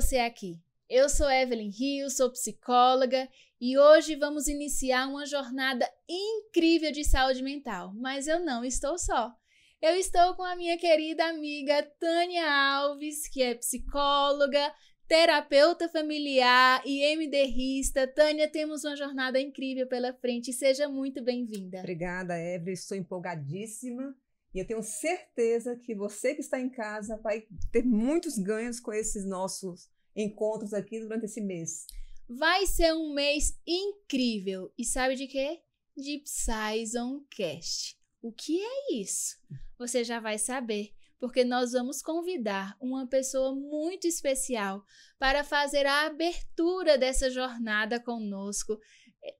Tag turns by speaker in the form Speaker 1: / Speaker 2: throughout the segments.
Speaker 1: você aqui. Eu sou Evelyn Rios, sou psicóloga e hoje vamos iniciar uma jornada incrível de saúde mental. Mas eu não estou só. Eu estou com a minha querida amiga Tânia Alves, que é psicóloga, terapeuta familiar e MDRista. Tânia, temos uma jornada incrível pela frente. Seja muito bem-vinda.
Speaker 2: Obrigada, Evelyn. Estou empolgadíssima. E eu tenho certeza que você que está em casa vai ter muitos ganhos com esses nossos encontros aqui durante esse mês.
Speaker 1: Vai ser um mês incrível. E sabe de quê? De PsyzonCast. O que é isso? Você já vai saber, porque nós vamos convidar uma pessoa muito especial para fazer a abertura dessa jornada conosco.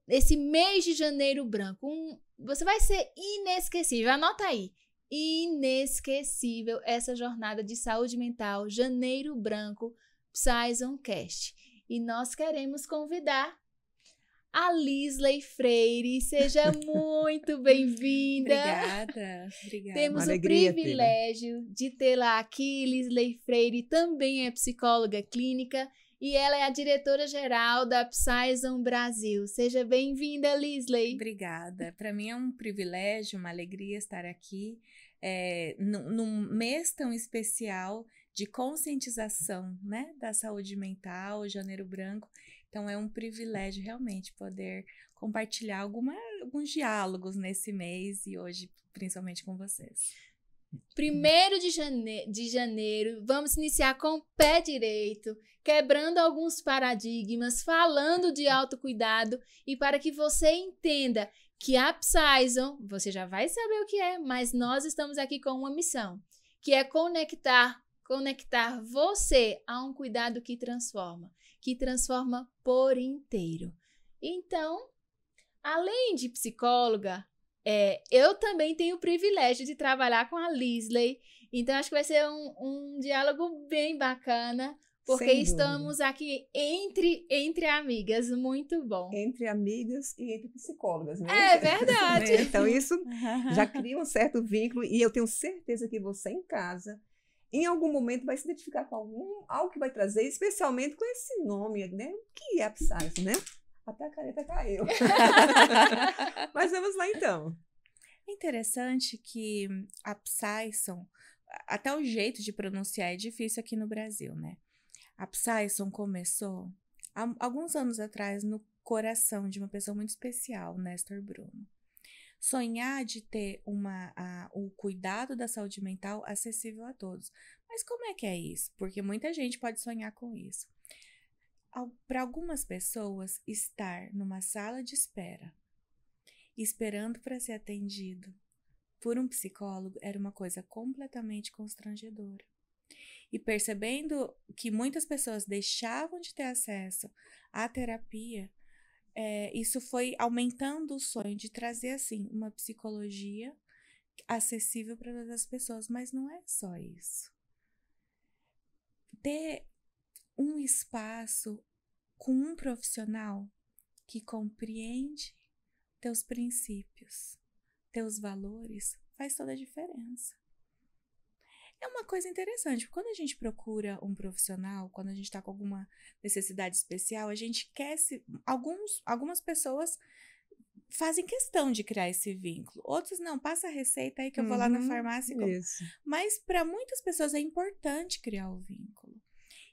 Speaker 1: Esse mês de janeiro branco. Você vai ser inesquecível. Anota aí. Inesquecível essa jornada de saúde mental, Janeiro Branco, PsyzonCast. E nós queremos convidar a Lisley Freire. Seja muito bem-vinda.
Speaker 3: Obrigada.
Speaker 1: Temos o privilégio de tê-la aqui. Lisley Freire também é psicóloga clínica e ela é a diretora-geral da Psyzon Brasil. Seja bem-vinda, Lisley.
Speaker 3: Obrigada. Para mim é um privilégio, uma alegria estar aqui num mês tão especial de conscientização, né, da saúde mental, Janeiro Branco. Então é um privilégio realmente poder compartilhar alguns diálogos nesse mês e hoje, principalmente com vocês.
Speaker 1: 1º de janeiro, vamos iniciar com o pé direito, quebrando alguns paradigmas, falando de autocuidado e para que você entenda que a Psyzon, você já vai saber o que é, mas nós estamos aqui com uma missão, que é conectar você a um cuidado que transforma por inteiro. Então, além de psicóloga, eu também tenho o privilégio de trabalhar com a Lisley, então acho que vai ser um diálogo bem bacana, porque estamos aqui entre amigas, muito bom.
Speaker 2: Entre amigas e entre psicólogas, né?
Speaker 1: É verdade.
Speaker 2: Então isso já cria um certo vínculo e eu tenho certeza que você em casa, em algum momento vai se identificar com algo que vai trazer, especialmente com esse nome, né? O que é a Psyzon, né? Até a caneta caiu. Mas vamos lá, então.
Speaker 3: É interessante que a Psyzon, até o jeito de pronunciar é difícil aqui no Brasil, né? A Psyzon começou há alguns anos atrás no coração de uma pessoa muito especial, Néstor Bruno. Sonhar de ter o cuidado da saúde mental acessível a todos. Mas como é que é isso? Porque muita gente pode sonhar com isso. Para algumas pessoas, estar numa sala de espera, esperando para ser atendido por um psicólogo era uma coisa completamente constrangedora. E percebendo que muitas pessoas deixavam de ter acesso à terapia, isso foi aumentando o sonho de trazer, assim, uma psicologia acessível para todas as pessoas. Mas não é só isso. Ter um espaço com um profissional que compreende teus princípios, teus valores, faz toda a diferença. É uma coisa interessante, porque quando a gente procura um profissional, quando a gente está com alguma necessidade especial, a gente quer algumas pessoas fazem questão de criar esse vínculo. Outros não, passa a receita aí que eu vou lá na farmácia. Mas para muitas pessoas é importante criar o vínculo.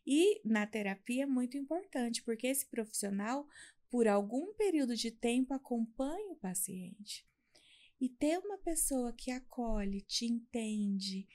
Speaker 3: E na terapia é muito importante, porque esse profissional, por algum período de tempo, acompanha o paciente. E ter uma pessoa que acolhe, te entende,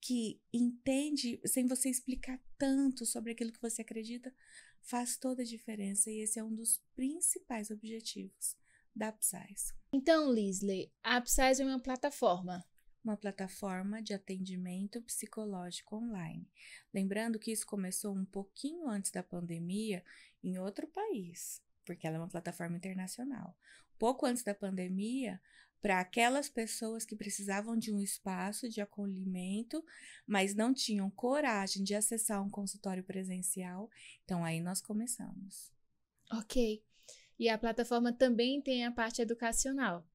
Speaker 3: que entende sem você explicar tanto sobre aquilo que você acredita, faz toda a diferença. E esse é um dos principais objetivos da Psyzon.
Speaker 1: Então, Lisley, a Psyzon é uma plataforma.
Speaker 3: Uma plataforma de atendimento psicológico online. Lembrando que isso começou um pouquinho antes da pandemia em outro país, porque ela é uma plataforma internacional. Pouco antes da pandemia, para aquelas pessoas que precisavam de um espaço de acolhimento, mas não tinham coragem de acessar um consultório presencial. Então, aí nós começamos.
Speaker 1: Ok. E a plataforma também tem a parte educacional.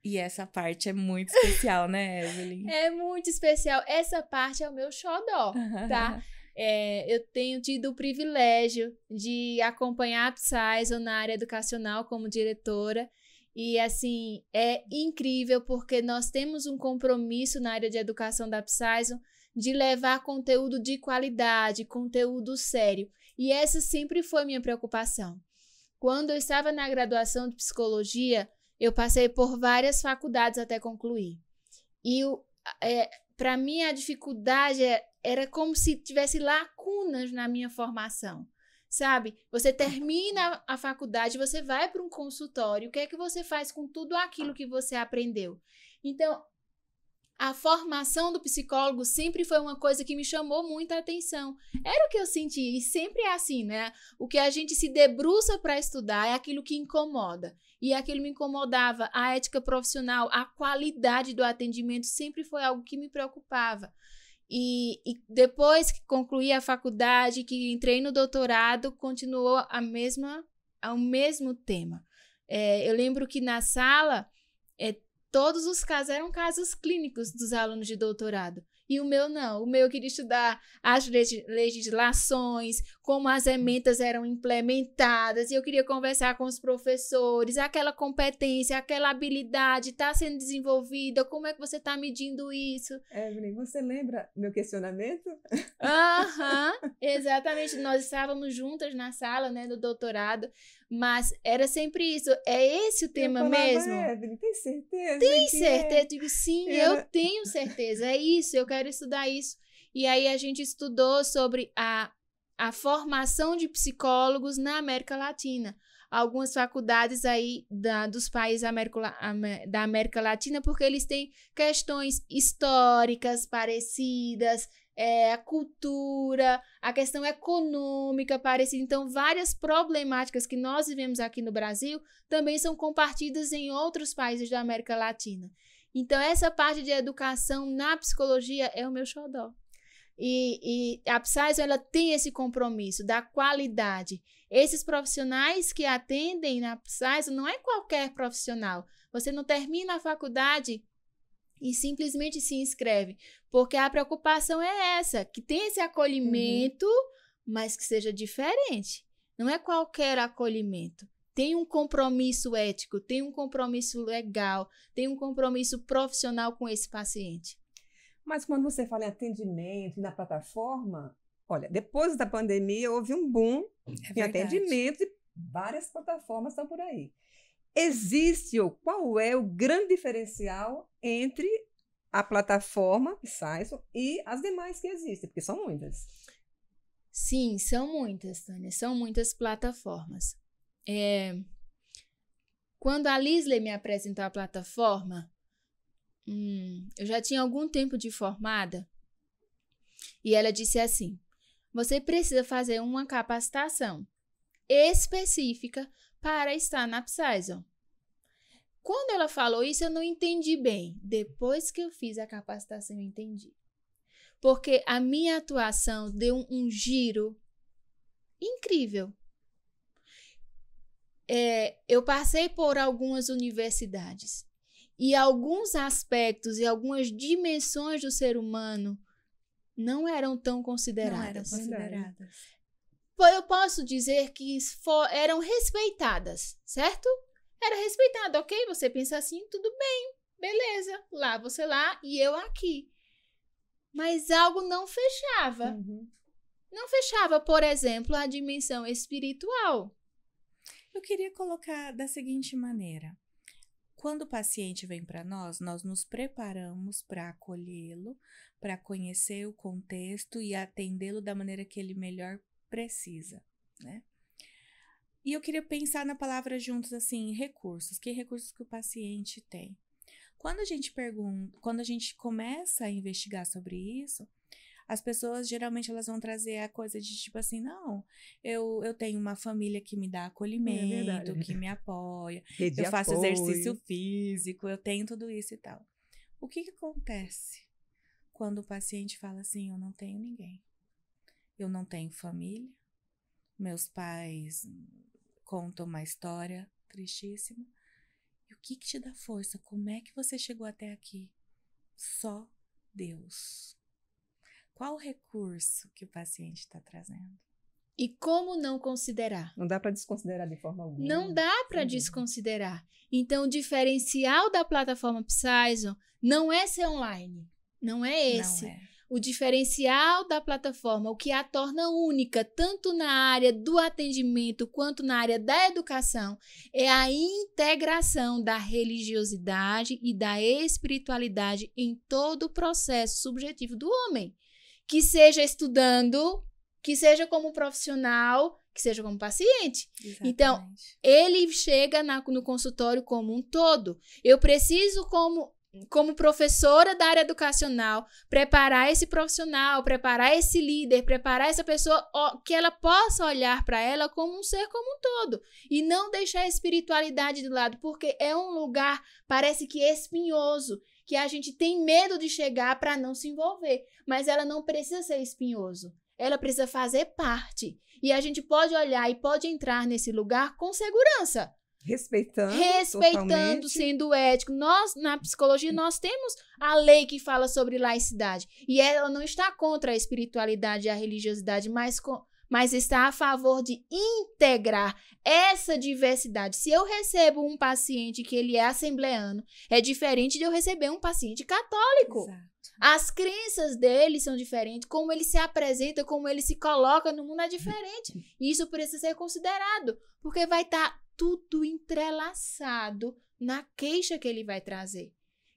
Speaker 3: E essa parte é muito especial, né, Evelyn?
Speaker 1: É muito especial. Essa parte é o meu xodó, tá? Eu tenho tido o privilégio de acompanhar a Upsizon na área educacional como diretora. E, assim, é incrível porque nós temos um compromisso na área de educação da Upsizon de levar conteúdo de qualidade, conteúdo sério. E essa sempre foi minha preocupação. Quando eu estava na graduação de psicologia, eu passei por várias faculdades até concluir. E, para mim, a dificuldade era como se tivesse lacunas na minha formação. Sabe? Você termina a faculdade, você vai para um consultório, o que é que você faz com tudo aquilo que você aprendeu? Então, a formação do psicólogo sempre foi uma coisa que me chamou muita atenção. Era o que eu senti, e sempre é assim, né? O que a gente se debruça para estudar é aquilo que incomoda. E aquilo me incomodava, a ética profissional, a qualidade do atendimento sempre foi algo que me preocupava. E depois que concluí a faculdade, que entrei no doutorado, continuou o mesmo tema. Eu lembro que na sala, todos os casos eram casos clínicos dos alunos de doutorado. E o meu não. O meu eu queria estudar as legislações, como as emendas eram implementadas, e eu queria conversar com os professores, aquela competência, aquela habilidade está sendo desenvolvida, como é que você está medindo isso?
Speaker 2: Evelyn, você lembra meu questionamento?
Speaker 1: Exatamente. Nós estávamos juntas na sala, né, do doutorado, mas era sempre isso. É esse o tema
Speaker 2: eu falava,
Speaker 1: mesmo?
Speaker 2: Evelyn, tem certeza?
Speaker 1: Tem certeza? Eu digo, sim, eu tenho certeza. É isso, eu quero estudar isso. E aí a gente estudou sobre a formação de psicólogos na América Latina. Algumas faculdades aí dos países da América Latina, porque eles têm questões históricas parecidas, a cultura, a questão econômica parecida. Então, várias problemáticas que nós vivemos aqui no Brasil também são compartilhadas em outros países da América Latina. Então, essa parte de educação na psicologia é o meu xodó. E a Upsizon, ela tem esse compromisso da qualidade. Esses profissionais que atendem na Upsizon não é qualquer profissional. Você não termina a faculdade e simplesmente se inscreve, porque a preocupação é essa, que tem esse acolhimento, mas que seja diferente. Não é qualquer acolhimento. Tem um compromisso ético, tem um compromisso legal, tem um compromisso profissional com esse paciente.
Speaker 2: Mas quando você fala em atendimento na plataforma, olha, depois da pandemia houve um boom em atendimento e várias plataformas estão por aí. Existe ou qual é o grande diferencial entre a plataforma Upsizon e as demais que existem? Porque são muitas.
Speaker 1: Sim, são muitas, Tânia. São muitas plataformas. Quando a Lisley me apresentou a plataforma, eu já tinha algum tempo de formada e ela disse assim: você precisa fazer uma capacitação específica para estar na Upsizon. Quando ela falou isso, eu não entendi bem. Depois que eu fiz a capacitação, eu entendi. Porque a minha atuação deu um giro incrível. Eu passei por algumas universidades e alguns aspectos e algumas dimensões do ser humano não eram tão consideradas.
Speaker 3: Não eram consideradas.
Speaker 1: Eu posso dizer que eram respeitadas, certo? Era respeitado, ok? Você pensa assim, tudo bem, beleza. Lá, você lá e eu aqui. Mas algo não fechava. Não fechava, por exemplo, a dimensão espiritual.
Speaker 3: Eu queria colocar da seguinte maneira. Quando o paciente vem para nós nos preparamos para acolhê-lo, para conhecer o contexto e atendê-lo da maneira que ele melhor precisa, né? E eu queria pensar na palavra juntos assim, recursos. Que recursos que o paciente tem? Quando a gente começa a investigar sobre isso, as pessoas geralmente elas vão trazer a coisa de tipo assim, não, eu tenho uma família que me dá acolhimento, que me apoia, eu faço exercício físico, eu tenho tudo isso e tal. O que acontece quando o paciente fala assim, eu não tenho ninguém, eu não tenho família, meus pais contam uma história tristíssima, e o que te dá força? Como é que você chegou até aqui? Só Deus. qual o recurso que o paciente está trazendo.
Speaker 1: E como não considerar?
Speaker 2: Não dá para desconsiderar de forma alguma.
Speaker 1: Não dá para desconsiderar. Então, o diferencial da plataforma Psyson não é ser online. Não é esse.
Speaker 3: Não é.
Speaker 1: O diferencial da plataforma, o que a torna única, tanto na área do atendimento quanto na área da educação, é a integração da religiosidade e da espiritualidade em todo o processo subjetivo do homem. Que seja estudando, que seja como profissional, que seja como paciente.
Speaker 3: Exatamente.
Speaker 1: Então, ele chega no consultório como um todo. Eu preciso, como professora da área educacional, preparar esse profissional, preparar esse líder, preparar essa pessoa, que ela possa olhar para ela como um ser como um todo. E não deixar a espiritualidade de lado, porque é um lugar, parece que espinhoso, que a gente tem medo de chegar para não se envolver. Mas ela não precisa ser espinhoso. Ela precisa fazer parte. E a gente pode olhar e pode entrar nesse lugar com segurança.
Speaker 2: Respeitando totalmente.
Speaker 1: Sendo ético. Nós, na psicologia, nós temos a lei que fala sobre laicidade. E ela não está contra a espiritualidade e a religiosidade, mas está a favor de integrar essa diversidade. Se eu recebo um paciente que ele é assembleano, é diferente de eu receber um paciente católico.
Speaker 3: Exato.
Speaker 1: As crenças dele são diferentes, como ele se apresenta, como ele se coloca no mundo é diferente. E isso precisa ser considerado, porque vai estar tudo entrelaçado na queixa que ele vai trazer.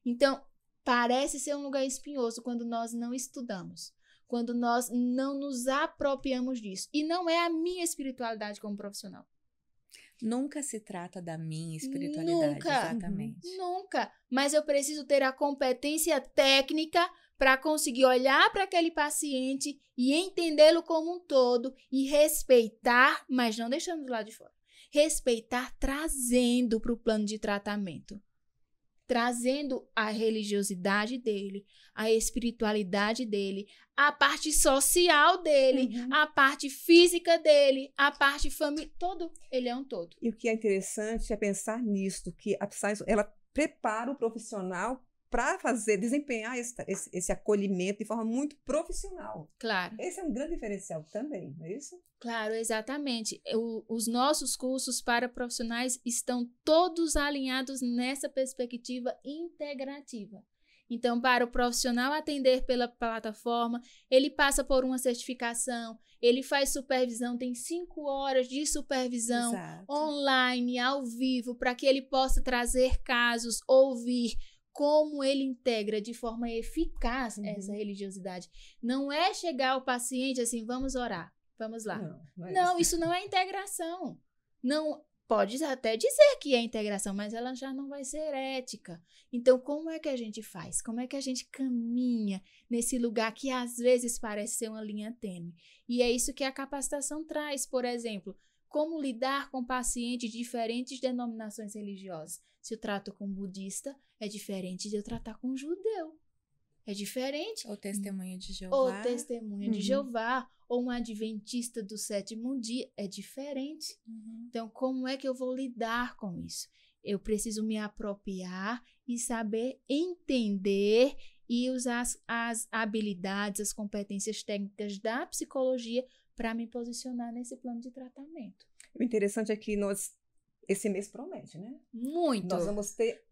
Speaker 1: Então, parece ser um lugar espinhoso quando nós não estudamos, quando nós não nos apropriamos disso. E não é a minha espiritualidade como profissional.
Speaker 3: Nunca se trata da minha espiritualidade,
Speaker 1: Nunca.
Speaker 3: exatamente.
Speaker 1: Nunca. Mas eu preciso ter a competência técnica para conseguir olhar para aquele paciente e entendê-lo como um todo e respeitar, mas não deixando do lado de fora. Respeitar trazendo para o plano de tratamento. Trazendo a religiosidade dele, a espiritualidade dele, a parte social dele, a parte física dele, a parte família, todo. Ele é um todo.
Speaker 2: E o que é interessante é pensar nisso, que a Psyson, ela prepara o profissional para desempenhar esse acolhimento de forma muito profissional.
Speaker 1: Claro.
Speaker 2: Esse é um grande diferencial também, não é isso?
Speaker 1: Claro, exatamente. Os nossos cursos para profissionais estão todos alinhados nessa perspectiva integrativa. Então, para o profissional atender pela plataforma, ele passa por uma certificação, ele faz supervisão, tem 5 horas de supervisão online, ao vivo, para que ele possa trazer casos, ouvir como ele integra de forma eficaz essa religiosidade. Não é chegar ao paciente assim, vamos orar, vamos lá. Não, isso não é integração. Não. Pode até dizer que é integração, mas ela já não vai ser ética. Então, como é que a gente faz? Como é que a gente caminha nesse lugar que às vezes parece ser uma linha tênue? E é isso que a capacitação traz, por exemplo, como lidar com pacientes de diferentes denominações religiosas. Se eu trato com budista, é diferente de eu tratar com judeu. É diferente.
Speaker 3: Ou testemunha de Jeová.
Speaker 1: Ou testemunha de Jeová. Ou um adventista do 7º dia. É diferente. Então, como é que eu vou lidar com isso? Eu preciso me apropriar e saber entender e usar as habilidades, as competências técnicas da psicologia para me posicionar nesse plano de tratamento.
Speaker 2: O interessante é que esse mês promete, né?
Speaker 1: Muito.
Speaker 2: Nós vamos ter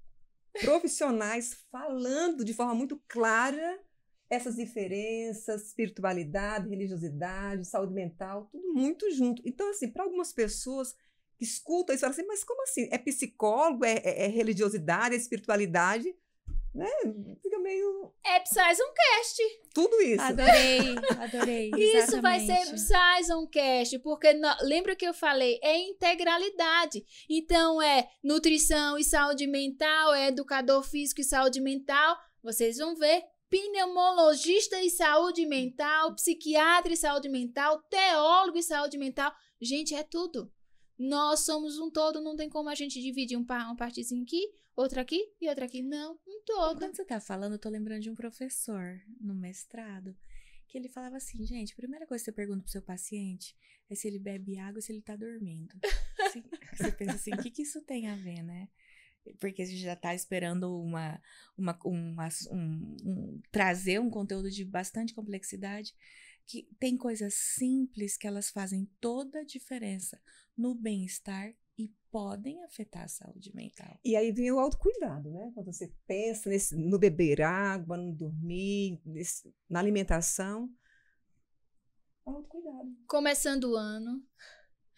Speaker 2: profissionais falando de forma muito clara essas diferenças, espiritualidade, religiosidade, saúde mental, tudo muito junto. Então, assim, para algumas pessoas que escutam isso, falam assim, mas como assim? É psicólogo, é religiosidade, é espiritualidade? Né? Fica meio...
Speaker 1: É PsyzonCast.
Speaker 2: Tudo isso.
Speaker 3: Adorei.
Speaker 1: Isso vai ser PsyzonCast, porque lembra que eu falei? É integralidade. Então, é nutrição e saúde mental, é educador físico e saúde mental. Vocês vão ver. Pneumologista e saúde mental, psiquiatra e saúde mental, teólogo e saúde mental. Gente, é tudo. Nós somos um todo, não tem como a gente dividir uma partezinha aqui, outra aqui e outra aqui. Não, um todo.
Speaker 3: Quando você tá falando, eu tô lembrando de um professor no mestrado, que ele falava assim, gente, a primeira coisa que você pergunta pro seu paciente é se ele bebe água e se ele tá dormindo. Você pensa assim, o que isso tem a ver, né? porque a gente já está esperando trazer um conteúdo de bastante complexidade, que tem coisas simples que elas fazem toda a diferença no bem-estar e podem afetar a saúde mental.
Speaker 2: E aí vem o autocuidado, né? Quando você pensa no beber água, no dormir, na alimentação, autocuidado.
Speaker 1: Começando o ano.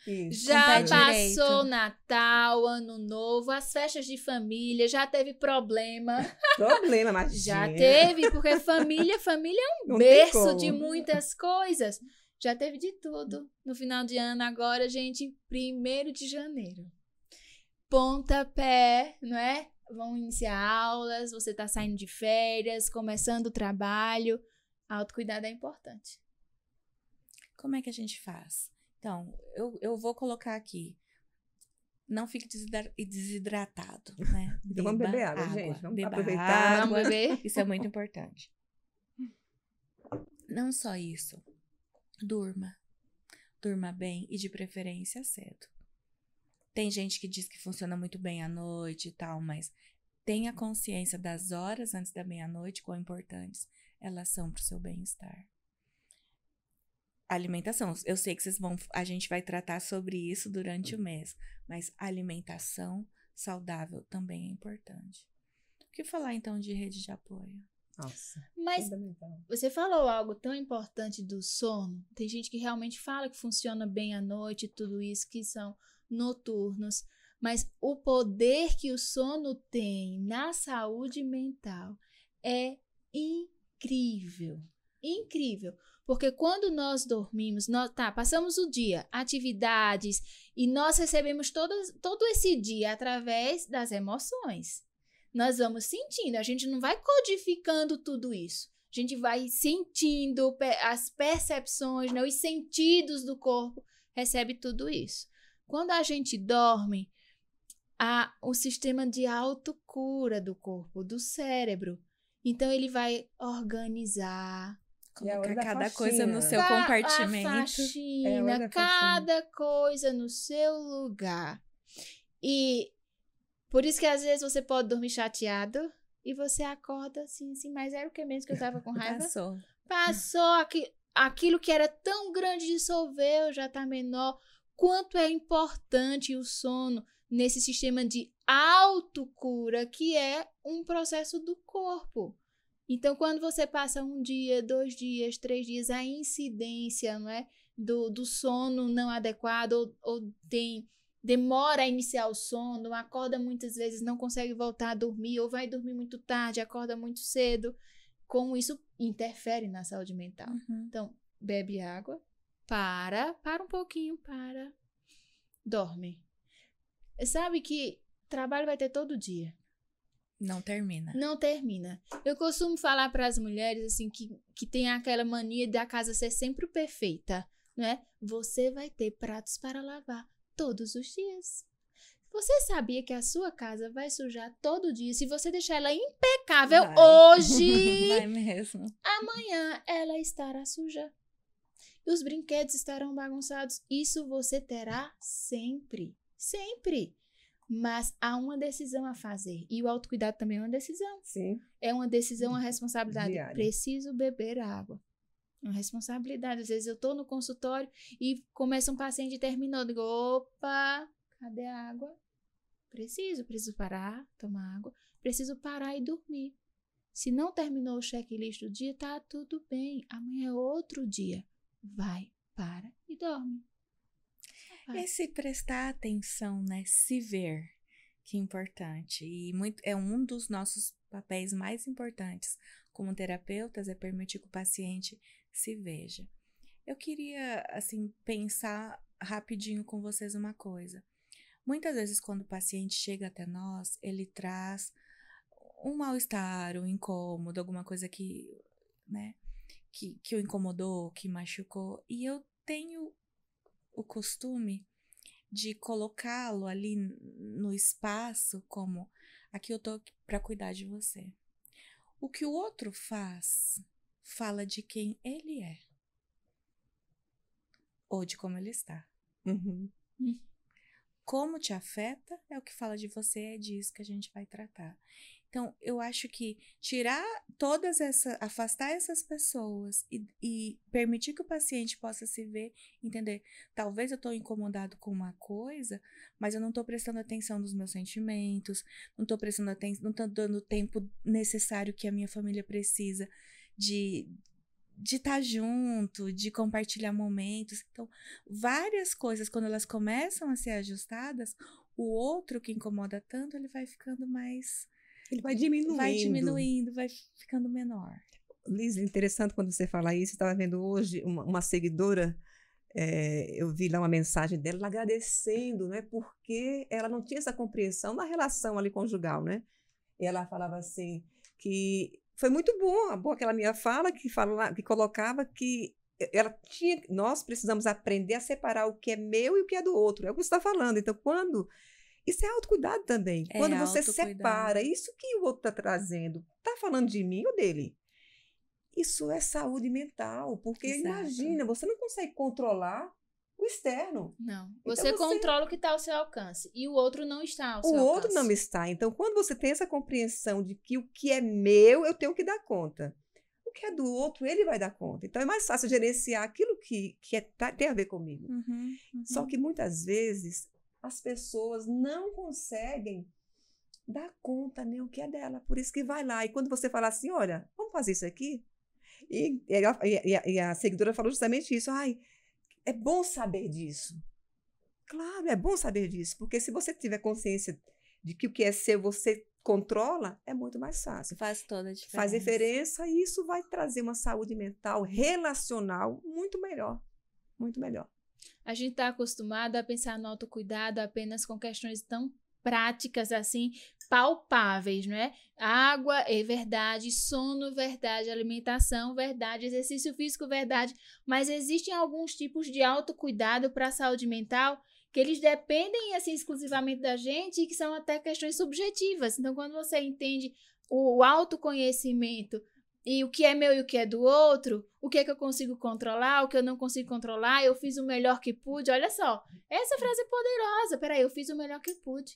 Speaker 2: Isso.
Speaker 1: Já
Speaker 3: Com pé
Speaker 1: passou
Speaker 3: direito.
Speaker 1: Natal, Ano Novo, as festas de família, já teve problema.
Speaker 2: Problema, mas
Speaker 1: Já teve, porque família é um
Speaker 2: Não tem
Speaker 1: berço
Speaker 2: como.
Speaker 1: de muitas coisas. Já teve de tudo. No final de ano, agora, gente, 1º de janeiro. Pontapé, não é? Vão iniciar aulas, você tá saindo de férias, começando o trabalho. Autocuidado é importante.
Speaker 3: Como é que a gente faz? Então, eu vou colocar aqui. Não fique desidratado, né?
Speaker 2: Então vamos beber água, gente. Vamos
Speaker 3: Beba
Speaker 2: aproveitar.
Speaker 3: água.
Speaker 1: Vamos beber?
Speaker 3: Isso é muito importante. Não só isso. Durma. Durma bem e de preferência cedo. Tem gente que diz que funciona muito bem à noite e tal, mas tenha consciência das horas antes da meia-noite, quão importantes elas são para o seu bem-estar. Alimentação. Eu sei que a gente vai tratar sobre isso durante o mês, mas alimentação saudável também é importante. O que falar então de rede de apoio?
Speaker 2: Nossa,
Speaker 1: Mas
Speaker 2: fundamental.
Speaker 1: você falou algo tão importante do sono. Tem gente que realmente fala que funciona bem à noite, tudo isso, que são noturnos. Mas o poder que o sono tem na saúde mental é incrível. Incrível. Porque quando nós dormimos, passamos o dia, atividades, e nós recebemos todo esse dia através das emoções. Nós vamos sentindo, a gente não vai codificando tudo isso. A gente vai sentindo as percepções, né, os sentidos do corpo, recebe tudo isso. Quando a gente dorme, há o sistema de autocura do corpo, do cérebro. Então, ele vai organizar,
Speaker 3: Colocar
Speaker 2: da
Speaker 3: cada
Speaker 2: faxina.
Speaker 3: coisa no seu
Speaker 1: a
Speaker 3: compartimento.
Speaker 2: É a hora
Speaker 1: faxina,
Speaker 2: da
Speaker 1: cada coisa no seu lugar. E por isso que às vezes você pode dormir chateado e você acorda assim, mas era o que mesmo que eu tava com raiva? Passou aquilo que era tão grande dissolveu, já tá menor. Quanto é importante o sono nesse sistema de autocura, que é um processo do corpo. Então, quando você passa 1 dia, 2 dias, 3 dias, a incidência, não é, do sono não adequado ou demora a iniciar o sono, acorda muitas vezes, não consegue voltar a dormir, ou vai dormir muito tarde, acorda muito cedo, como isso interfere na saúde mental.
Speaker 3: Uhum.
Speaker 1: Então, bebe água, para um pouquinho, dorme. Sabe que trabalho vai ter todo dia.
Speaker 3: Não termina.
Speaker 1: Não termina. Eu costumo falar para as mulheres assim que tem aquela mania da casa ser sempre perfeita, né? Você vai ter pratos para lavar todos os dias. Você sabia que a sua casa vai sujar todo dia? Se você deixar ela impecável hoje,
Speaker 3: Vai mesmo.
Speaker 1: amanhã ela estará suja. E os brinquedos estarão bagunçados. Isso você terá sempre. Sempre. Mas há uma decisão a fazer. E o autocuidado também é uma decisão.
Speaker 2: Sim.
Speaker 1: É uma decisão, uma responsabilidade.
Speaker 2: Diária.
Speaker 1: Preciso beber água. Uma responsabilidade. Às vezes eu estou no consultório e começa um paciente e terminou. Eu digo, opa, cadê a água? Preciso parar, tomar água. Preciso parar e dormir. Se não terminou o checklist do dia, tá tudo bem. Amanhã é outro dia. Vai, para e dorme.
Speaker 3: Esse prestar atenção, né? Se ver, que é importante. E é um dos nossos papéis mais importantes como terapeutas, é permitir que o paciente se veja. Eu queria, assim, pensar rapidinho com vocês uma coisa. Muitas vezes, quando o paciente chega até nós, ele traz um mal-estar, um incômodo, alguma coisa que, né, que o incomodou, que machucou. E eu tenho o costume de colocá-lo ali no espaço como, aqui eu tô para cuidar de você. O que o outro faz, fala de quem ele é. Ou de como ele está.
Speaker 2: Uhum.
Speaker 3: como te afeta é o que fala de você, é disso que a gente vai tratar. Então, eu acho que afastar essas pessoas e permitir que o paciente possa se ver, entender, talvez eu estou incomodado com uma coisa, mas eu não estou prestando atenção nos meus sentimentos, não estou prestando atenção, não estou dando o tempo necessário que a minha família precisa de estar junto, de compartilhar momentos. Então, várias coisas, quando elas começam a ser ajustadas, o outro que incomoda tanto, ele vai ficando mais...
Speaker 2: Ele vai diminuindo.
Speaker 3: Vai ficando menor.
Speaker 2: Liz, interessante quando você fala isso. Eu estava vendo hoje uma seguidora, eu vi lá uma mensagem dela agradecendo, né, porque ela não tinha essa compreensão na relação ali conjugal, né? E ela falava assim, que foi muito boa aquela minha fala, que colocava que nós precisamos aprender a separar o que é meu e o que é do outro. É o que você está falando. Então, isso é autocuidado também. Quando você separa isso que o outro está trazendo, está falando de mim ou dele? Isso é saúde mental, porque imagina, você não consegue controlar o externo.
Speaker 1: Não. Você controla o que está ao seu alcance e o outro não está ao seu alcance.
Speaker 2: O outro não está. Então, quando você tem essa compreensão de que o que é meu, eu tenho que dar conta. O que é do outro, ele vai dar conta. Então, é mais fácil gerenciar aquilo que tem a ver comigo. Só que muitas vezes as pessoas não conseguem dar conta nem o que é dela. Por isso que vai lá. E quando você fala assim, olha, vamos fazer isso aqui? E a seguidora falou justamente isso. Ai, é bom saber disso. Claro, é bom saber disso. Porque se você tiver consciência de que o que é seu você controla, é muito mais fácil.
Speaker 3: Faz toda a diferença.
Speaker 2: Faz diferença e isso vai trazer uma saúde mental, relacional, muito melhor. Muito melhor.
Speaker 1: A gente está acostumado a pensar no autocuidado apenas com questões tão práticas assim, palpáveis, não é? Água é verdade, sono verdade, alimentação verdade, exercício físico verdade, mas existem alguns tipos de autocuidado para a saúde mental que eles dependem assim exclusivamente da gente e que são até questões subjetivas. Então, quando você entende o autoconhecimento e o que é meu e o que é do outro, o que é que eu consigo controlar, o que eu não consigo controlar, eu fiz o melhor que pude. Olha só, essa frase é poderosa. Peraí, eu fiz o melhor que pude.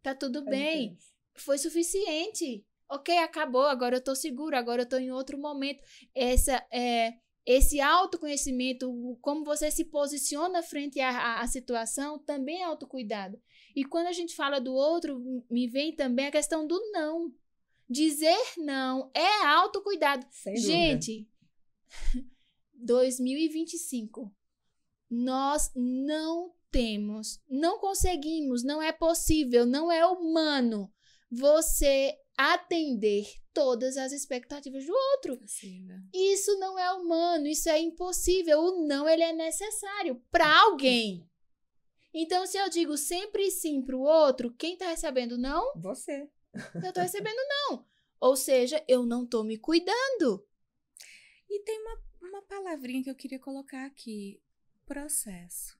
Speaker 1: Tá tudo bem. Foi suficiente. Ok, acabou. Agora eu tô seguro. Agora eu tô em outro momento. Esse autoconhecimento, como você se posiciona frente à situação, também é autocuidado. E quando a gente fala do outro, me vem também a questão do não. Dizer não é autocuidado.
Speaker 2: Sem dúvida.
Speaker 1: Gente, 2025, nós não conseguimos, não é possível, não é humano você atender todas as expectativas do outro.
Speaker 3: Possível.
Speaker 1: Isso não é humano, isso é impossível. O não, ele é necessário para alguém. Então, se eu digo sempre sim para o outro, quem está recebendo não?
Speaker 2: Você.
Speaker 1: Eu tô recebendo não. Ou seja, eu não tô me cuidando.
Speaker 3: E tem uma palavrinha que eu queria colocar aqui. Processo.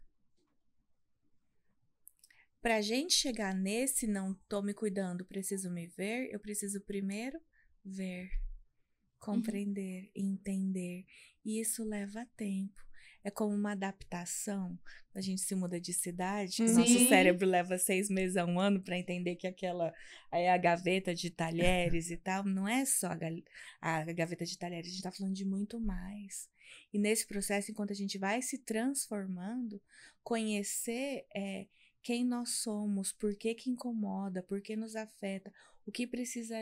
Speaker 3: Pra gente chegar nesse não tô me cuidando, preciso me ver, eu preciso primeiro ver, compreender, entender. E isso leva tempo. É como uma adaptação. A gente se muda de cidade, que o nosso cérebro leva 6 meses a 1 ano para entender que aquela é a gaveta de talheres e tal. Não é só a gaveta de talheres, a gente está falando de muito mais. E nesse processo, enquanto a gente vai se transformando, conhecer quem nós somos, por que incomoda, por que nos afeta, o que precisa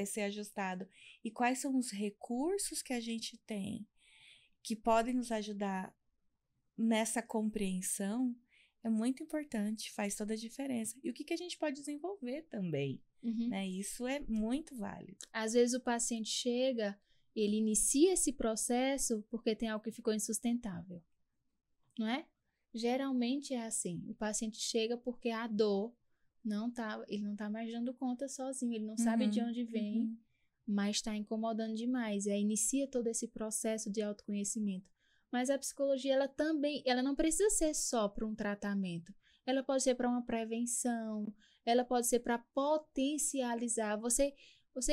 Speaker 3: ser ajustado e quais são os recursos que a gente tem que podem nos ajudar nessa compreensão, é muito importante, faz toda a diferença. E o que a gente pode desenvolver também, né? Isso é muito válido.
Speaker 1: Às vezes o paciente chega, ele inicia esse processo porque tem algo que ficou insustentável, não é? Geralmente é assim, o paciente chega porque a dor ele não tá mais dando conta sozinho, ele não sabe de onde vem, mas está incomodando demais. E aí inicia todo esse processo de autoconhecimento. Mas a psicologia, ela não precisa ser só para um tratamento. Ela pode ser para uma prevenção, ela pode ser para potencializar. Você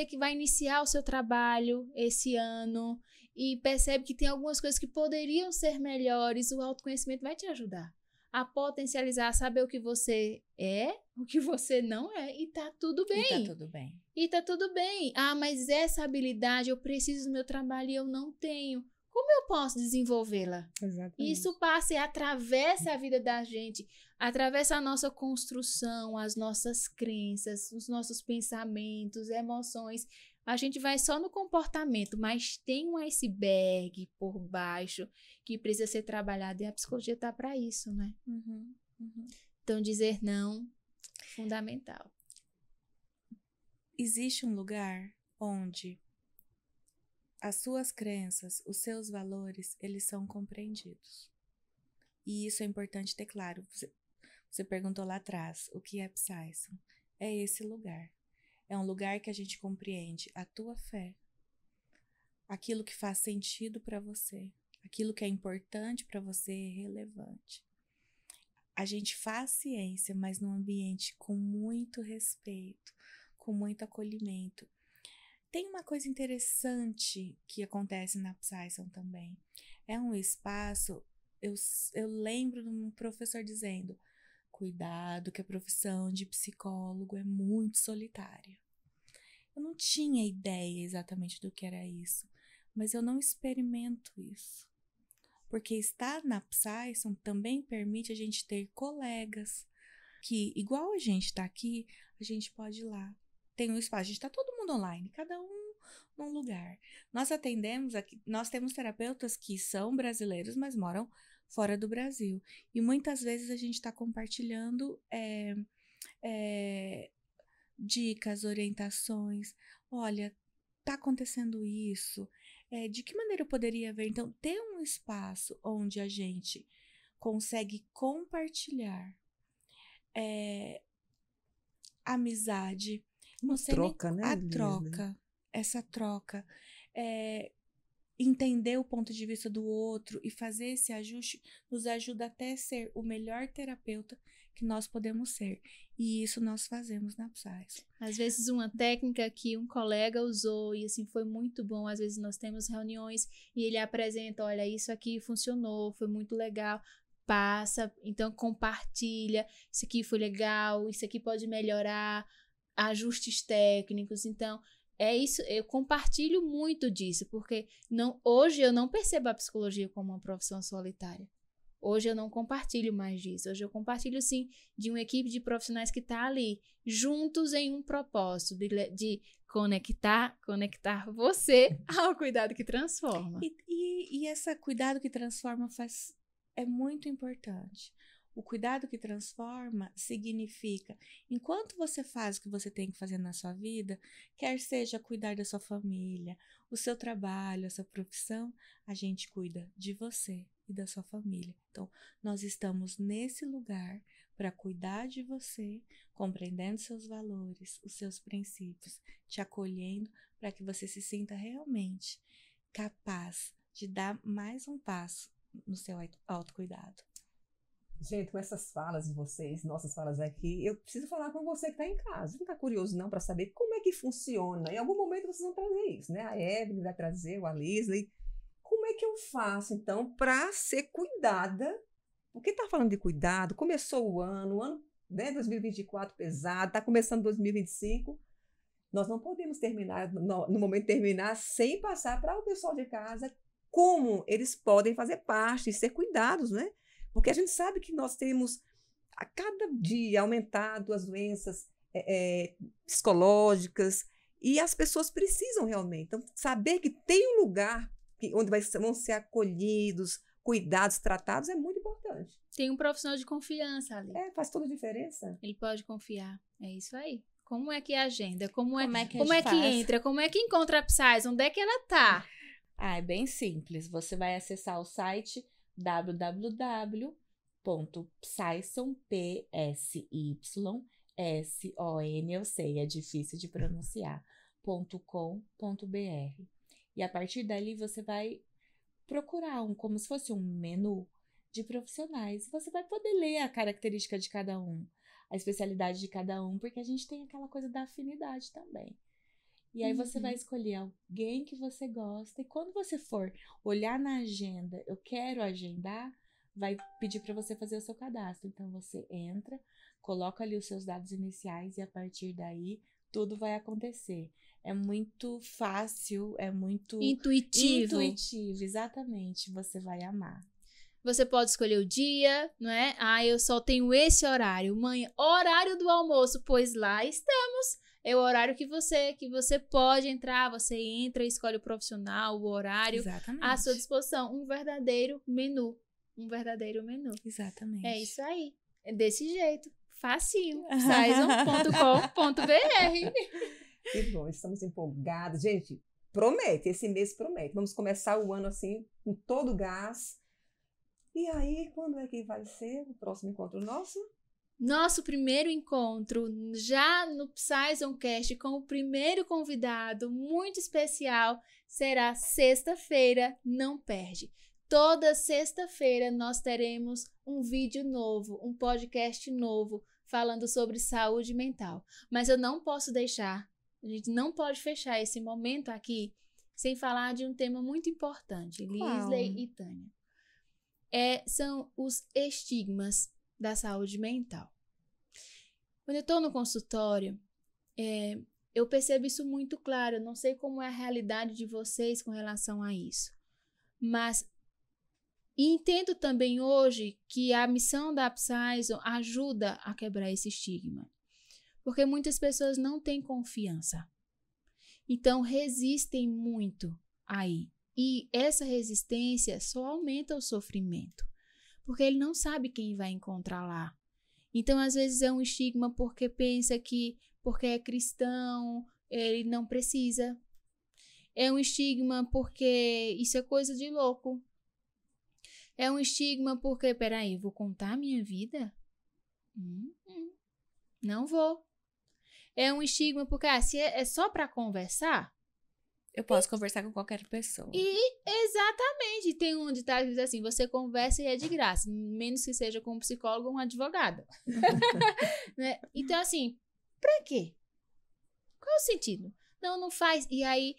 Speaker 1: que vai iniciar o seu trabalho esse ano e percebe que tem algumas coisas que poderiam ser melhores, o autoconhecimento vai te ajudar a potencializar, a saber o que você é, o que você não é, e tá tudo bem.
Speaker 3: E tá tudo bem.
Speaker 1: E tá tudo bem. Ah, mas essa habilidade eu preciso do meu trabalho e eu não tenho. Como eu posso desenvolvê-la?
Speaker 2: Exatamente.
Speaker 1: Isso passa e atravessa a vida da gente, atravessa a nossa construção, as nossas crenças, os nossos pensamentos, emoções. A gente vai só no comportamento, mas tem um iceberg por baixo que precisa ser trabalhado e a psicologia tá para isso, né? Então, dizer não, fundamental.
Speaker 3: Existe um lugar onde as suas crenças, os seus valores, eles são compreendidos. E isso é importante ter claro. Você perguntou lá atrás, o que é Psyson? É esse lugar. É um lugar que a gente compreende a tua fé, aquilo que faz sentido para você, aquilo que é importante para você é relevante. A gente faz ciência, mas num ambiente com muito respeito, com muito acolhimento. Tem uma coisa interessante que acontece na Psyson também. É um espaço, eu lembro de um professor dizendo, cuidado que a profissão de psicólogo é muito solitária. Eu não tinha ideia exatamente do que era isso, mas eu não experimento isso. Porque estar na Psyson também permite a gente ter colegas que, igual a gente está aqui, a gente pode ir lá. Tem um espaço, a gente está todo mundo online, cada um num lugar. Nós atendemos aqui, nós temos terapeutas que são brasileiros, mas moram fora do Brasil. E muitas vezes a gente está compartilhando dicas, orientações. Olha, tá acontecendo isso. De que maneira eu poderia ver? Então, ter um espaço onde a gente consegue compartilhar amizade,
Speaker 2: Uma troca, né?
Speaker 3: Essa troca, entender o ponto de vista do outro e fazer esse ajuste nos ajuda até a ser o melhor terapeuta que nós podemos ser. E isso nós fazemos na Psyson.
Speaker 1: Às vezes uma técnica que um colega usou e assim foi muito bom, às vezes nós temos reuniões e ele apresenta, olha, isso aqui funcionou, foi muito legal, passa, então compartilha, isso aqui foi legal, isso aqui pode melhorar, ajustes técnicos, então é isso, eu compartilho muito disso, porque hoje eu não percebo a psicologia como uma profissão solitária. Hoje eu não compartilho mais disso. Hoje eu compartilho, sim, de uma equipe de profissionais que está ali, juntos em um propósito, de conectar você ao cuidado que transforma.
Speaker 3: E esse cuidado que transforma é muito importante. O cuidado que transforma significa, enquanto você faz o que você tem que fazer na sua vida, quer seja cuidar da sua família, o seu trabalho, a sua profissão, a gente cuida de você e da sua família. Então, nós estamos nesse lugar para cuidar de você, compreendendo seus valores, os seus princípios, te acolhendo para que você se sinta realmente capaz de dar mais um passo no seu autocuidado.
Speaker 2: Gente, com essas falas de vocês, nossas falas aqui, eu preciso falar com você que está em casa. Não está curioso não para saber como é que funciona? Em algum momento vocês vão trazer isso, né? A Evelyn vai trazer, o Alisley. Como é que eu faço, então, para ser cuidada? Porque está falando de cuidado, começou o ano, né, 2024 pesado, está começando 2025. Nós não podemos terminar, no momento de terminar, sem passar para o pessoal de casa como eles podem fazer parte e ser cuidados, né? Porque a gente sabe que nós temos, a cada dia, aumentado as doenças psicológicas e as pessoas precisam realmente. Então, saber que tem um lugar onde vão ser acolhidos, cuidados, tratados, é muito importante.
Speaker 1: Tem um profissional de confiança ali.
Speaker 2: Faz toda a diferença.
Speaker 1: Ele pode confiar. É isso aí. Como é que é a agenda? Como é que entra? Como é que encontra a Psyson? Onde é que ela tá?
Speaker 3: É bem simples. Você vai acessar o site www.psyson, eu sei, é difícil de pronunciar, .com.br. E a partir dali você vai procurar como se fosse um menu de profissionais. Você vai poder ler a característica de cada um, a especialidade de cada um, porque a gente tem aquela coisa da afinidade também. E aí você vai escolher alguém que você gosta, e quando você for olhar na agenda, eu quero agendar, vai pedir para você fazer o seu cadastro. Então, você entra, coloca ali os seus dados iniciais e a partir daí, tudo vai acontecer. É muito fácil, é muito
Speaker 1: Intuitivo.
Speaker 3: intuitivo, exatamente. Você vai amar.
Speaker 1: Você pode escolher o dia, não é? Ah, eu só tenho esse horário. Mãe, horário do almoço, pois lá estamos. É o horário que você pode entrar. Você entra, escolhe o profissional, o horário
Speaker 3: Exatamente.
Speaker 1: à sua disposição. Um verdadeiro menu. Um verdadeiro menu.
Speaker 3: Exatamente.
Speaker 1: É isso aí. É desse jeito. Facinho. Saison.com.br.
Speaker 2: Que bom, estamos empolgados. Gente, promete, esse mês promete. Vamos começar o ano assim, com todo o gás. E aí, quando é que vai ser o próximo encontro nosso?
Speaker 1: Nosso primeiro encontro já no Psyzoncast com o primeiro convidado muito especial será sexta-feira, não perde. Toda sexta-feira nós teremos um vídeo novo, um podcast novo falando sobre saúde mental. Mas eu não posso deixar, a gente não pode fechar esse momento aqui sem falar de um tema muito importante, Lisley e Tânia. São os estigmas da saúde mental. Quando eu estou no consultório, eu percebo isso muito claro. Eu não sei como é a realidade de vocês com relação a isso. Mas entendo também hoje que a missão da Psyzon ajuda a quebrar esse estigma. Porque muitas pessoas não têm confiança. Então, resistem muito aí. E essa resistência só aumenta o sofrimento, porque ele não sabe quem vai encontrar lá. Então, às vezes, é um estigma porque pensa que, porque é cristão, ele não precisa. É um estigma porque isso é coisa de louco. É um estigma porque, peraí, vou contar a minha vida? Não vou. É um estigma porque, se é só para conversar,
Speaker 3: eu posso conversar com qualquer pessoa.
Speaker 1: E, exatamente, tem um ditado que diz assim, você conversa e é de graça, menos que seja com um psicólogo ou um advogado. Né? Então, assim, pra quê? Qual o sentido? Não faz. E aí,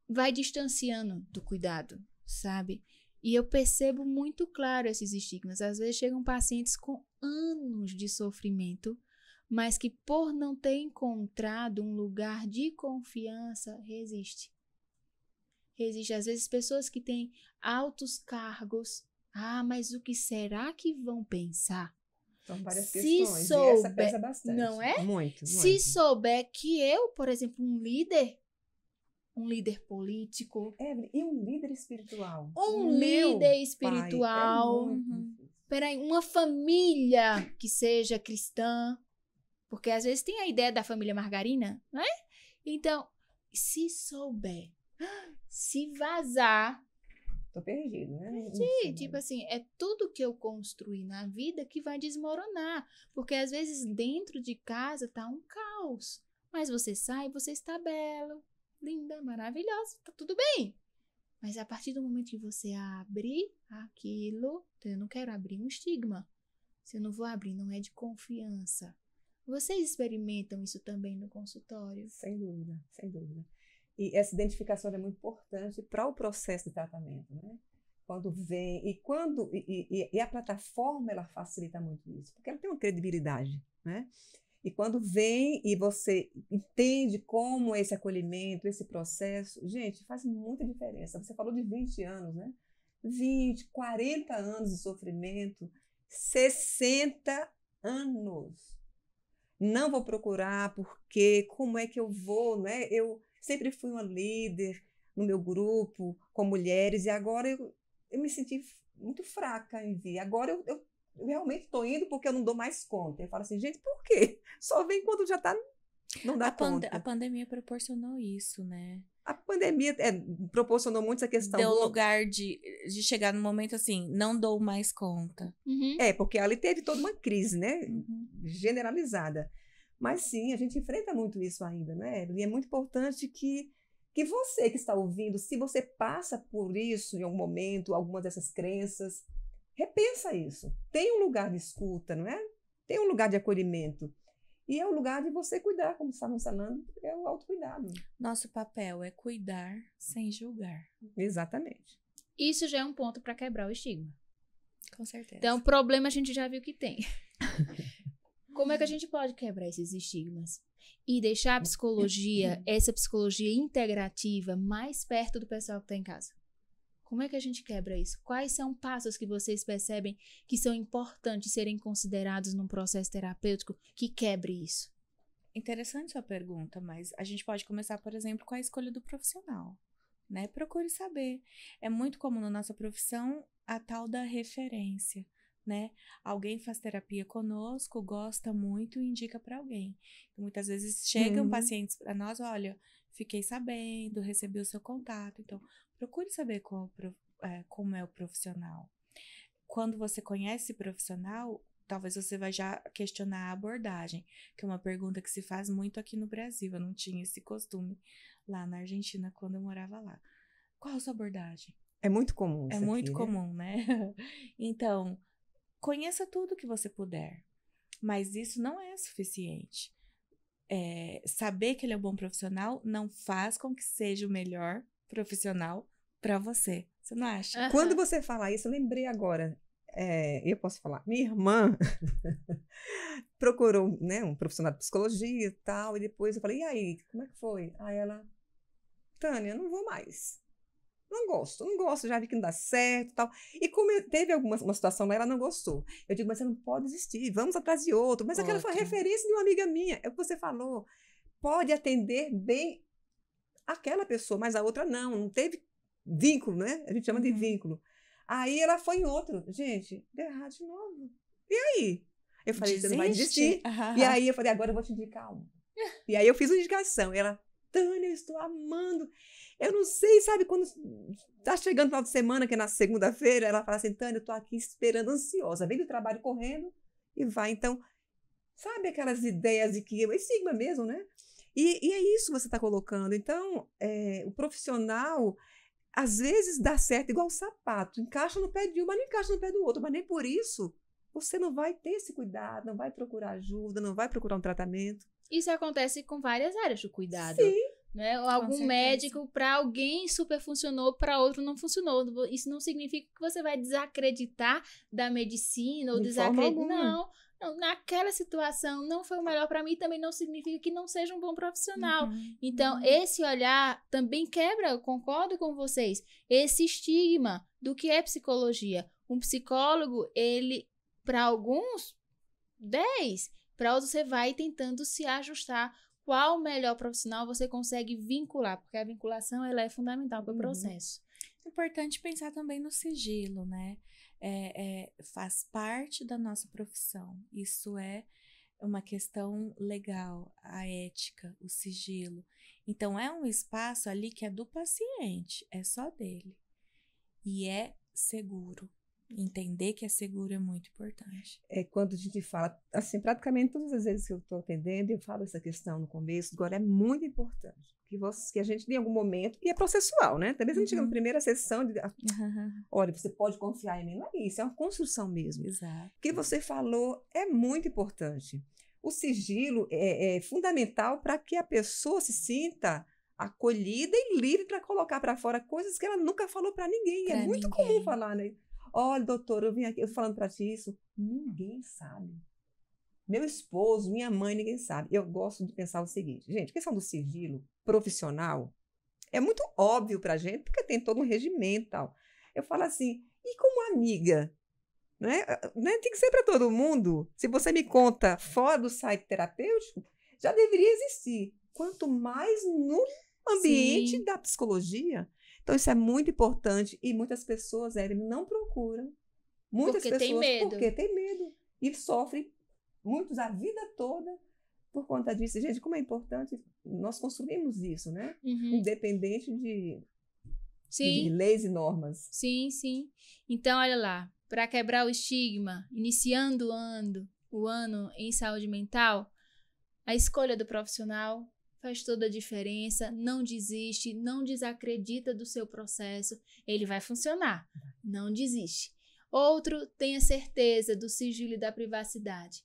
Speaker 1: vai distanciando do cuidado, sabe? E eu percebo muito claro esses estigmas. Às vezes, chegam pacientes com anos de sofrimento, mas que por não ter encontrado um lugar de confiança, resiste. Existe, às vezes, pessoas que têm altos cargos. Ah, mas o que será que vão pensar?
Speaker 2: São várias
Speaker 1: Se
Speaker 2: questões,
Speaker 1: souber,
Speaker 2: e essa pesa bastante.
Speaker 1: não é?
Speaker 2: Muito.
Speaker 1: Se souber que eu, por exemplo, um líder político,
Speaker 2: E um líder espiritual.
Speaker 1: um líder espiritual,
Speaker 2: Pai,
Speaker 1: uma família que seja cristã, porque às vezes tem a ideia da família margarina, não é? Então, se souber, se vazar,
Speaker 2: tô perdido, né?
Speaker 1: Sim, tipo assim, é tudo que eu construí na vida que vai desmoronar. Porque às vezes dentro de casa tá um caos. Mas você sai, você está belo, linda, maravilhosa, tá tudo bem. Mas a partir do momento que você abre aquilo, então eu não quero abrir um estigma. Se eu não vou abrir, não é de confiança. Vocês experimentam isso também no consultório?
Speaker 2: Sem dúvida, sem dúvida. E essa identificação é muito importante para o processo de tratamento, né? Quando vem, e a plataforma, ela facilita muito isso, porque ela tem uma credibilidade, né? E quando vem e você entende como esse acolhimento, esse processo, gente, faz muita diferença. Você falou de 20 anos, né? 20, 40 anos de sofrimento, 60 anos. Não vou procurar porque, como é que eu vou, né? Eu sempre fui uma líder no meu grupo, com mulheres, e agora eu me senti muito fraca em vir. Agora eu realmente estou indo porque eu não dou mais conta. Eu falo assim, gente, por quê? Só vem quando já está, não dá conta.
Speaker 3: A pandemia proporcionou isso, né?
Speaker 2: A pandemia proporcionou muito essa questão.
Speaker 3: Deu lugar de chegar no momento assim, não dou mais conta.
Speaker 2: Porque ali teve toda uma crise, né? Generalizada. Mas sim, a gente enfrenta muito isso ainda, né? E é muito importante que você que está ouvindo, se você passa por isso em algum momento, algumas dessas crenças, repensa isso. Tem um lugar de escuta, não é? Tem um lugar de acolhimento. E é o lugar de você cuidar, como estávamos falando, é o autocuidado.
Speaker 3: Nosso papel é cuidar sem julgar.
Speaker 2: Exatamente.
Speaker 1: Isso já é um ponto para quebrar o estigma.
Speaker 3: Com certeza.
Speaker 1: Então, problema a gente já viu que tem. Como é que a gente pode quebrar esses estigmas? E deixar a psicologia, essa psicologia integrativa, mais perto do pessoal que está em casa? Como é que a gente quebra isso? Quais são passos que vocês percebem que são importantes serem considerados num processo terapêutico que quebre isso?
Speaker 3: Interessante sua pergunta, mas a gente pode começar, por exemplo, com a escolha do profissional, né? Procure saber. É muito comum na nossa profissão a tal da referência, né? Alguém faz terapia conosco, gosta muito e indica para alguém. Muitas vezes chegam pacientes para nós, olha, fiquei sabendo, recebi o seu contato. Então, procure saber como é o profissional. Quando você conhece esse profissional, talvez você vai já questionar a abordagem, que é uma pergunta que se faz muito aqui no Brasil. Eu não tinha esse costume lá na Argentina quando eu morava lá. Qual a sua abordagem?
Speaker 2: É muito comum isso
Speaker 3: É
Speaker 2: aqui,
Speaker 3: muito
Speaker 2: né?
Speaker 3: comum, né? Então, conheça tudo que você puder, mas isso não é suficiente. Saber que ele é um bom profissional não faz com que seja o melhor profissional para você. Você não acha?
Speaker 2: Quando você fala isso, eu lembrei agora. Eu posso falar. Minha irmã procurou, né, um profissional de psicologia e tal, e depois eu falei, e aí, como é que foi? Aí ela, Tânia, não vou mais. Não gosto, já vi que não dá certo e tal. E como teve uma situação lá, ela não gostou. Eu digo, mas você não pode desistir, vamos atrás de outro. Mas aquela foi a referência de uma amiga minha. É o que você falou. Pode atender bem aquela pessoa, mas a outra não teve vínculo, né? A gente chama de vínculo. Aí ela foi em outro. Gente, deu errado de novo. E aí? Eu falei, você não vai desistir. E aí eu falei, agora eu vou te indicar um. E aí eu fiz uma indicação. E ela, Tânia, eu estou amando. Eu não sei, sabe, quando tá chegando o final de semana, que é na segunda-feira, ela fala assim, Tânia, eu tô aqui esperando, ansiosa. Vem do trabalho correndo e vai. Então, sabe aquelas ideias de que é estigma mesmo, né? E é isso que você está colocando. Então, o profissional, às vezes, dá certo igual o sapato. Encaixa no pé de um, mas não encaixa no pé do outro. Mas nem por isso você não vai ter esse cuidado, não vai procurar ajuda, não vai procurar um tratamento.
Speaker 1: Isso acontece com várias áreas do cuidado.
Speaker 2: Sim.
Speaker 1: Né? Algum médico, para alguém super funcionou, para outro não funcionou. Isso não significa que você vai desacreditar da medicina ou desacreditar. Não, naquela situação não foi o melhor para mim, também não significa que não seja um bom profissional. Então, esse olhar também quebra, eu concordo com vocês, esse estigma do que é psicologia. Um psicólogo, ele, para alguns, 10, para outros você vai tentando se ajustar. Qual melhor profissional você consegue vincular? Porque a vinculação ela é fundamental para o processo.
Speaker 3: É importante pensar também no sigilo, né? Faz parte da nossa profissão. Isso é uma questão legal, a ética, o sigilo. Então, é um espaço ali que é do paciente, é só dele. E é seguro. Entender que é seguro é muito importante.
Speaker 2: Quando a gente fala, assim, praticamente todas as vezes que eu estou atendendo, eu falo essa questão no começo, agora é muito importante. Que a gente, em algum momento, e é processual, né? Talvez a gente chega na primeira sessão de, olha, você pode confiar em mim. Não é isso, é uma construção mesmo.
Speaker 3: Exato.
Speaker 2: O que você falou é muito importante. O sigilo é fundamental para que a pessoa se sinta acolhida e livre para colocar para fora coisas que ela nunca falou para ninguém. É muito comum falar, né? Olha, doutor, eu vim aqui, eu falando para ti isso. Ninguém sabe. Meu esposo, minha mãe, ninguém sabe. Eu gosto de pensar o seguinte, gente, a questão do sigilo profissional é muito óbvio pra gente, porque tem todo um regimento e tal. Eu falo assim, e como amiga? Né? Tem que ser para todo mundo. Se você me conta fora do site terapêutico, já deveria existir. Quanto mais no ambiente da psicologia. Então, isso é muito importante e muitas pessoas, não procuram. Muitas pessoas, porque tem medo. E sofrem, muitos, a vida toda por conta disso. Gente, como é importante, nós construímos isso, né? Independente de leis e normas.
Speaker 1: Sim, sim. Então, olha lá, para quebrar o estigma, iniciando o ano em saúde mental, a escolha do profissional faz toda a diferença. Não desiste, não desacredita do seu processo. Ele vai funcionar. Não desiste. Outro, tenha certeza do sigilo e da privacidade.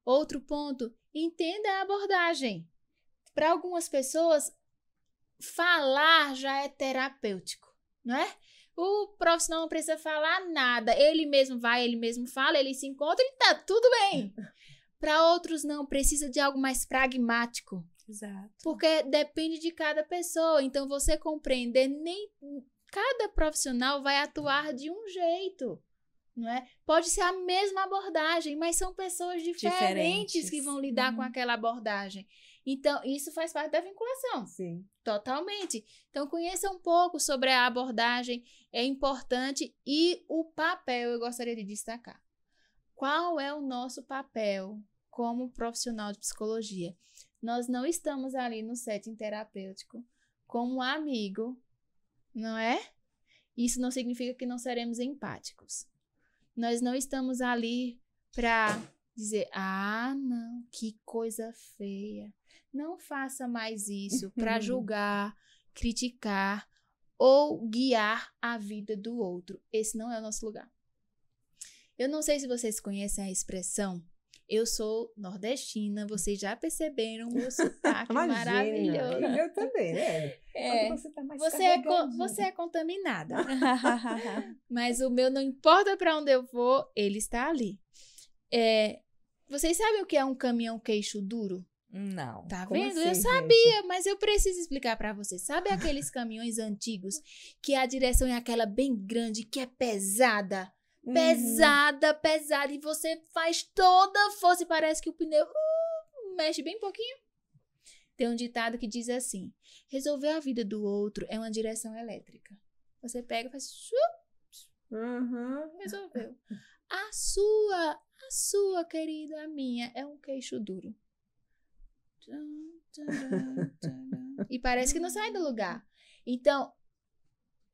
Speaker 1: Outro ponto, entenda a abordagem. Para algumas pessoas, falar já é terapêutico, não é? O profissional não precisa falar nada. Ele mesmo vai, ele mesmo fala, ele se encontra e tá tudo bem. Para outros, não. Precisa de algo mais pragmático.
Speaker 3: Exato.
Speaker 1: Porque depende de cada pessoa. Então, você compreender, cada profissional vai atuar de um jeito. Não é? Pode ser a mesma abordagem, mas são pessoas diferentes que vão lidar com aquela abordagem. Então, isso faz parte da vinculação.
Speaker 2: Sim.
Speaker 1: Totalmente. Então, conheça um pouco sobre a abordagem, é importante. E o papel, eu gostaria de destacar. Qual é o nosso papel como profissional de psicologia? Nós não estamos ali no setting terapêutico como amigo, não é? Isso não significa que não seremos empáticos. Nós não estamos ali para dizer, não, que coisa feia. Não faça mais isso para julgar, criticar ou guiar a vida do outro. Esse não é o nosso lugar. Eu não sei se vocês conhecem a expressão, eu sou nordestina, vocês já perceberam o meu sotaque maravilhoso.
Speaker 2: E eu também, né? Você tá mais
Speaker 1: você é contaminada. Mas o meu, não importa para onde eu vou, ele está ali. Vocês sabem o que é um caminhão queixo duro?
Speaker 3: Não.
Speaker 1: Tá
Speaker 2: Como
Speaker 1: vendo?
Speaker 2: assim,
Speaker 1: Eu sabia,
Speaker 2: gente?
Speaker 1: mas eu preciso explicar para vocês. Sabe aqueles caminhões antigos que a direção é aquela bem grande, que é pesada? Pesada, e você faz toda a força e parece que o pneu mexe bem pouquinho. Tem um ditado que diz assim, resolver a vida do outro é uma direção elétrica. Você pega e faz... resolveu. A sua, querida, a minha, é um queixo duro. E parece que não sai do lugar. Então,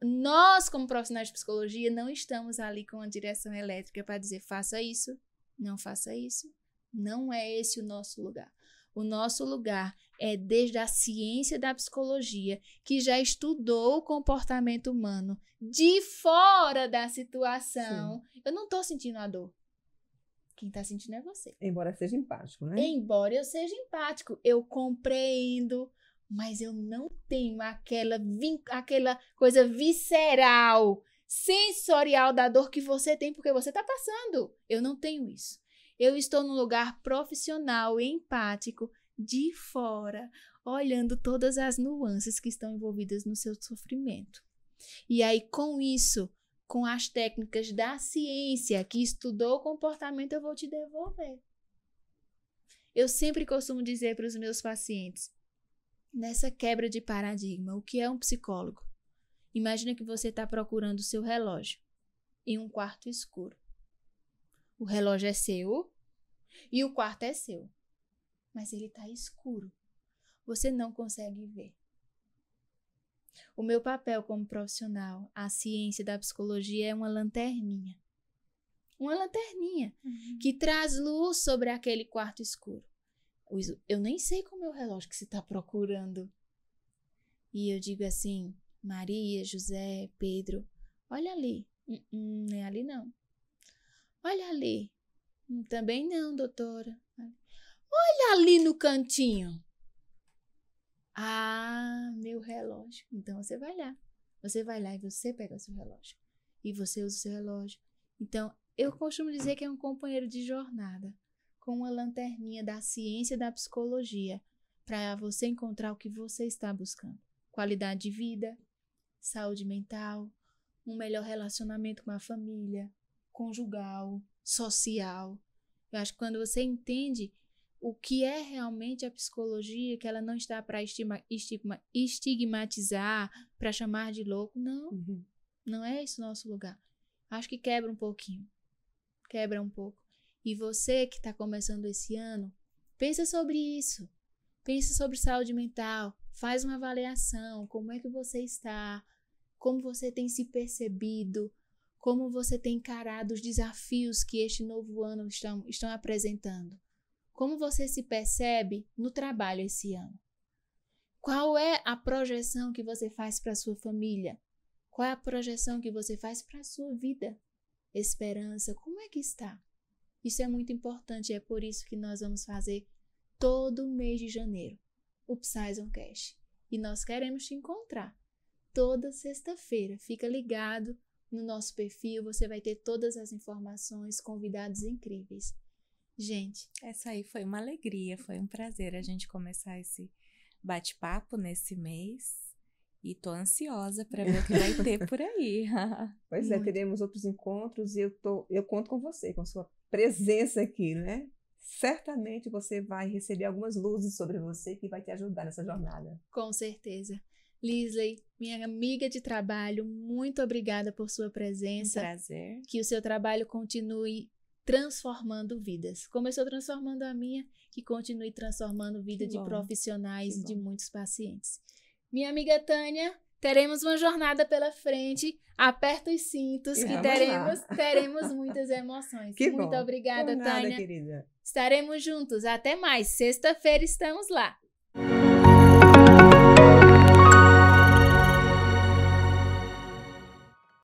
Speaker 1: nós, como profissionais de psicologia, não estamos ali com a direção elétrica para dizer faça isso, não faça isso. Não é esse o nosso lugar. O nosso lugar é desde a ciência da psicologia, que já estudou o comportamento humano de fora da situação. Sim. Eu não estou sentindo a dor. Quem está sentindo é você.
Speaker 2: Embora seja empático, né?
Speaker 1: Embora eu seja empático, eu compreendo, mas eu não tenho aquela coisa visceral, sensorial da dor que você tem, porque você está passando. Eu não tenho isso. Eu estou num lugar profissional, empático, de fora, olhando todas as nuances que estão envolvidas no seu sofrimento. E aí, com isso, com as técnicas da ciência que estudou o comportamento, eu vou te devolver. Eu sempre costumo dizer para os meus pacientes, nessa quebra de paradigma, o que é um psicólogo? Imagina que você está procurando o seu relógio em um quarto escuro. O relógio é seu e o quarto é seu, mas ele está escuro. Você não consegue ver. O meu papel como profissional, a ciência da psicologia é uma lanterninha. Uma lanterninha que traz luz sobre aquele quarto escuro. Eu nem sei como é o relógio que você está procurando. E eu digo assim, Maria, José, Pedro, olha ali. Não é ali não. Olha ali. Também não, doutora. Olha ali no cantinho. Meu relógio. Então, você vai lá. Você vai lá e você pega o seu relógio. E você usa o seu relógio. Então, eu costumo dizer que é um companheiro de jornada, com uma lanterninha da ciência da psicologia, para você encontrar o que você está buscando. Qualidade de vida, saúde mental, um melhor relacionamento com a família, conjugal, social. Eu acho que quando você entende o que é realmente a psicologia, que ela não está para estigmatizar, para chamar de louco, não. Não é esse o nosso lugar. Acho que quebra um pouquinho. Quebra um pouco. E você que está começando esse ano, pensa sobre isso. Pensa sobre saúde mental. Faz uma avaliação. Como é que você está? Como você tem se percebido? Como você tem encarado os desafios que este novo ano estão apresentando? Como você se percebe no trabalho esse ano? Qual é a projeção que você faz para a sua família? Qual é a projeção que você faz para a sua vida? Esperança, como é que está? Isso é muito importante, é por isso que nós vamos fazer todo mês de janeiro o Psyzoncast. E nós queremos te encontrar toda sexta-feira. Fica ligado no nosso perfil, você vai ter todas as informações, convidados incríveis. Gente,
Speaker 3: essa aí foi uma alegria, foi um prazer a gente começar esse bate-papo nesse mês. E tô ansiosa para ver o que vai ter por aí.
Speaker 2: Pois é, teremos outros encontros e eu conto com você, com sua presença aqui, né? Certamente você vai receber algumas luzes sobre você que vai te ajudar nessa jornada.
Speaker 1: Com certeza. Lisley, minha amiga de trabalho, muito obrigada por sua presença.
Speaker 3: Um prazer.
Speaker 1: Que o seu trabalho continue transformando vidas. Começou transformando a minha, que continue transformando a vida de profissionais e de muitos pacientes. Minha amiga Tânia, teremos uma jornada pela frente. Aperta os cintos que teremos muitas emoções. Muito obrigada, Tânia.
Speaker 2: Querida.
Speaker 1: Estaremos juntos. Até mais. Sexta-feira estamos lá.